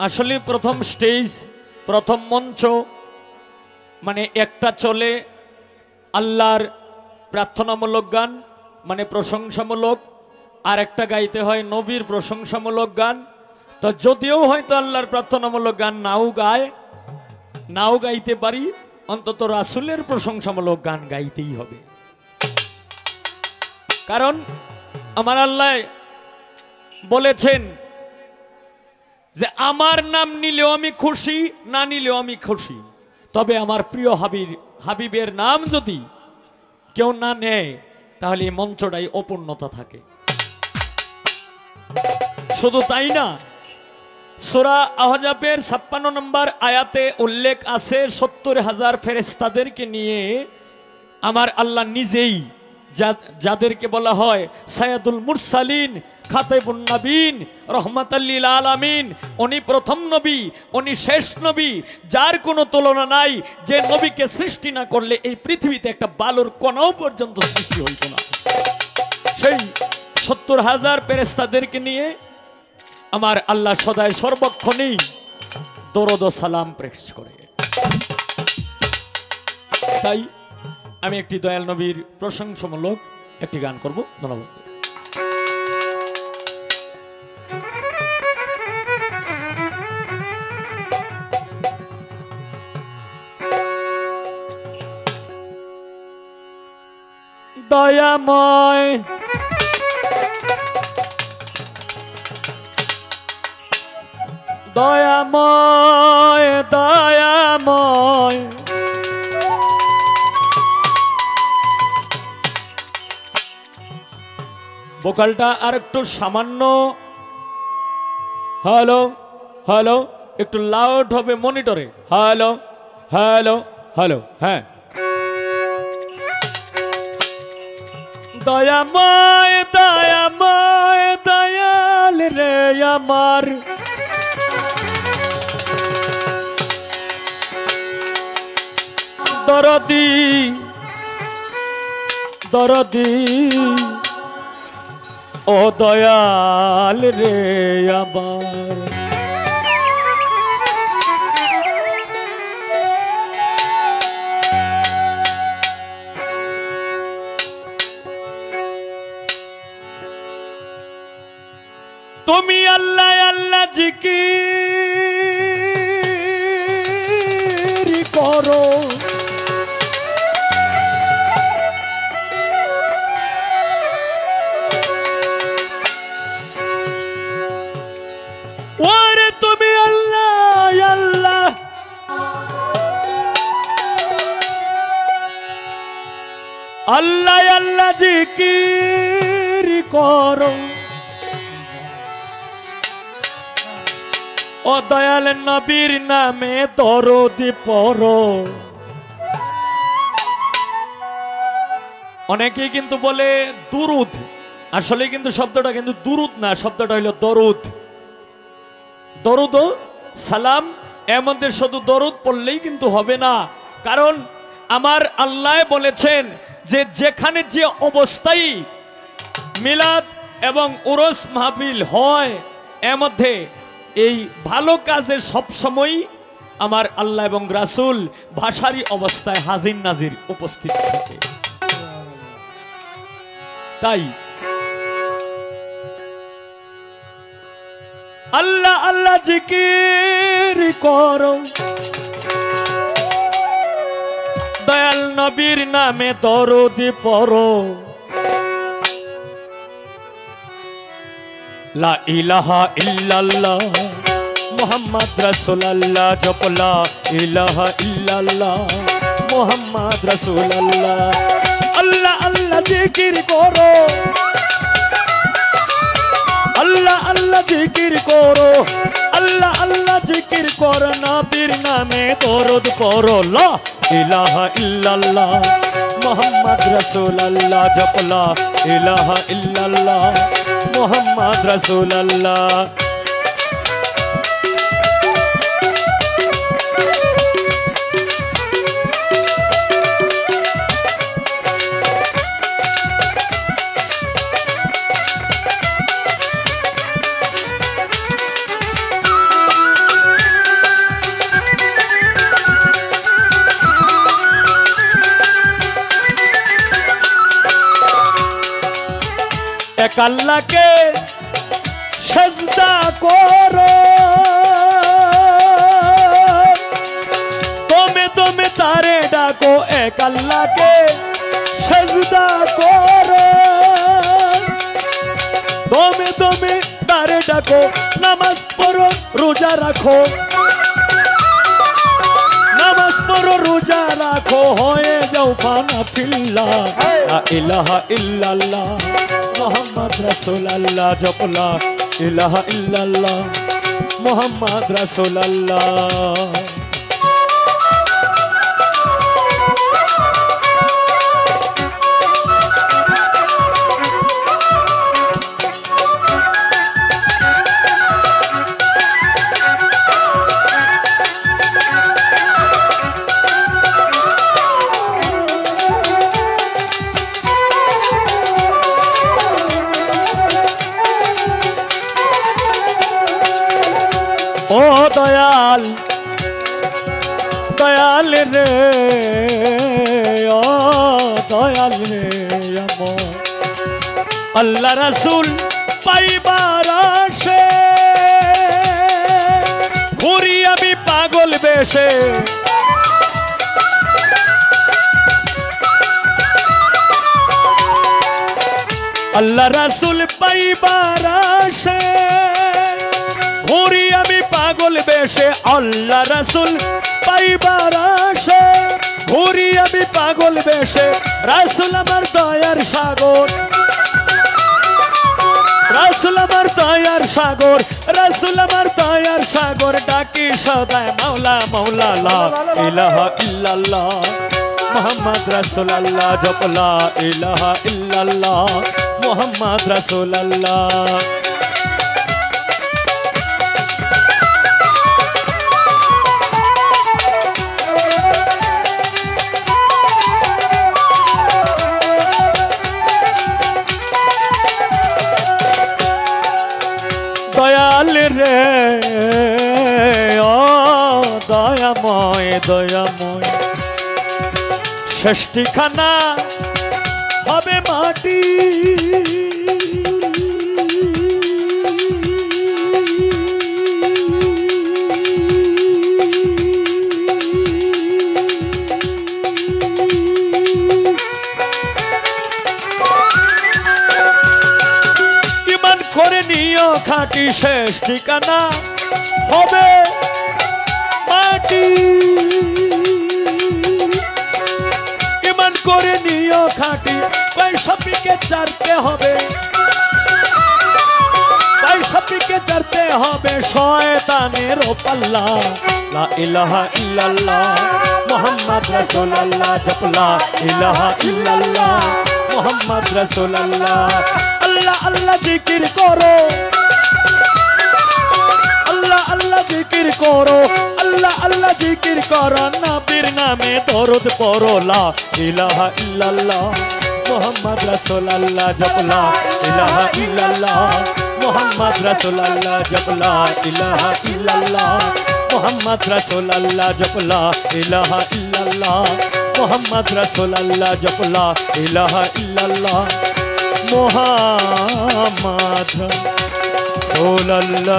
আসলে প্রথম স্টেজ, প্রথম মঞ্চ মানে একটা চলে আল্লাহর প্রার্থনামূলক গান মানে প্রশংসামূলক, আর একটা গাইতে হয় নবীর প্রশংসামূলক গান। তো যদিও হয়তো আল্লাহর প্রার্থনামূলক গান নাও গাইতে পারি, অন্তত রাসূলের প্রশংসামূলক গান গাইতেই হবে। কারণ আমার আল্লাহ বলেছেন যে আমার নাম নিলেও আমি খুশি, না নিলেও আমি খুশি, তবে আমার প্রিয় হাবিবের নাম যদি কেউ না নেয় তাহলে এই মঞ্চটাই অপূর্ণতা থাকে। শুধু তাই না, সূরা আহজাবের ৫৬ নম্বর আয়াতে উল্লেখ আছে ৭০,০০০ ফেরেশতাদেরকে নিয়ে আমার আল্লাহ নিজেই, যাদেরকে বলা হয় সাইয়্যিদুল মুরসালিন, খাতাবুন নবীন, রহমাতাল লিল আলামিন, উনি প্রথম নবী, উনি শেষ নবী, যার কোনো তুলনা নাই, যে নবীকে সৃষ্টি না করলে এই পৃথিবীতে একটা বালুর কণাও পর্যন্ত সৃষ্টি হইত না। সেই ৭০,০০০ ফেরেশতাদেরকে নিয়ে আমার আল্লাহ সদায় সর্বক্ষণেই দরুদ ও সালাম পেশ করে। তাই আমি একটি দয়াল নবীর প্রশংসামূলক একটি গান করব। ধন্যবাদ। দয়াময় দয়াময় দয়াময় ভোকালটা আর একটু সামান্য, হ্যালো হ্যালো, একটু লাউড হবে মনিটরে, হ্যালো হ্যালো হ্যালো, হ্যাঁ। দয়াময় দয়াময় দয়াল রে আমার, দরদি দরদি ও দয়াল রে আমার, তুমি আল্লাহ আল্লাহ জিকির করো, ওরে তুমি আল্লাহ আল্লাহ আল্লাহ আল্লাহ জিকির করো, ও দয়াল নবীর নামে দরুদ পড়ো। অনেকেই কিন্তু বলে দুরুদ, আসলে কিন্তু শব্দটা কিন্তু দুরুদ না, শব্দটা হইল দরুদ। দরুদ ও সালাম, এর মধ্যে শুধু দরুদ পড়লেই কিন্তু হবে না, কারণ আমার আল্লাহ বলেছেন যে যেখানে যে অবস্থায় মিলাদ এবং উরস মাহফিল হয়, এর মধ্যে এই ভালো কাজে সবসময় আমার আল্লাহ এবং রাসূল ভাষারী অবস্থায় হাজির নাজির উপস্থিত থাকে। তাই আল্লাহ আল্লাহ জিকির করো, দয়াল নবীর নামে দরুদ পড়ো, লা ইলাহা ইল্লাল্লাহ মুহাম্মদ রাসূলুল্লাহ, জপ লা ইলাহা ইল্লাল্লাহ মুহাম্মদ রাসূলুল্লাহ। আল্লাহ আল্লাহ জিকির করো, আল্লাহ আল্লাহ জিকির করো, আল্লাহ আল্লাহ জিকির করো, নবীর নামে দরুদ পড়ো, লা ইলাহা ইল্লাল্লাহ মুহাম্মদ রাসূলুল্লাহ, জপ লা ইলাহা ইল্লাল্লাহ মুহাম্মদ রাসূলুল্লাহ। এক আল্লাহকে সেজদা করো, দমে দমে তারে ডাকো, এক আল্লাহকে সেজদা করো, দমে দমে তারে ডাকো, নামাজ পড়ো রোজা রাখো, নামাজ পড়ো রোজা রাখো, হয়ে যাও ফানা ফিল্লাহ, লা ইলাহা ইল্লাল্লাহ মুহাম্মদ রাসূলুল্লাহ, জপ লা ইলাহা ইল্লাল্লাহ মুহাম্মদ রাসূলুল্লাহ। ও দয়াল দয়াল রে, ও দয়াল রে আমার আল্লাহ রাসূল পাইবার আসে, ঘুরি আমি পাগল বেশে, আল্লাহ রাসূল পাইবার আসে, ঘুরি আমি পাগল বেশে, আল্লাহ রাসূল পাইবার আসে, ঘুরি আমি পাগল বেশে, রাসূল আমার দয়ার সাগর, রাসূল আমার দয়ার সাগর, রাসূল আমার দয়ার সাগর, ডাকি সদায় মাওলা মাওলা, লা ইলাহা ইল্লাল্লাহ মুহাম্মদ রাসূলুল্লাহ, জপ লা ইলাহা ইল্লাল্লাহ মুহাম্মদ রাসূলুল্লাহ। দয়াল রে, ও দয়াময় দয়াময়, ষষ্ঠীখানা হবে মাটি, করে নিও খাঁটি, শেষ ঠিকানা হবে মাটি, ইমান করে নিও খাঁটি, পয়সা পিকে চারতে হবে, পয়সা পিকে চারতে হবে, শয়তানের পাল্লা, লা ইলাহা ইল্লাল্লাহ মুহাম্মদ রাসূলুল্লাহ, জপ লা ইলাহা ইল্লাল্লাহ মুহাম্মদ রাসূলুল্লাহ। আল্লাহ আল্লাহ জিকির করো, আল্লাহ আল্লাহ জিকির করো, আল্লাহ আল্লাহ জিকির করো, নবীর নামে দরুদ পড়ো, লা ইলাহা ইল্লাল্লাহ মুহাম্মদ রাসূলুল্লাহ, জপ লা ইলাহা ইল্লাল্লাহ মুহাম্মদ রাসূলুল্লাহ, জপ লা ইলাহা ইল্লাল্লাহ মুহাম্মদ রাসূলুল্লাহ, জপ লা ইলাহা ইল্লাল্লাহ মুহাম্মদ রাসূলুল্লাহ, জপ লা ইলাহা ইল্লাল্লাহ মুহাম্মদ রাসূলুল্লাহ।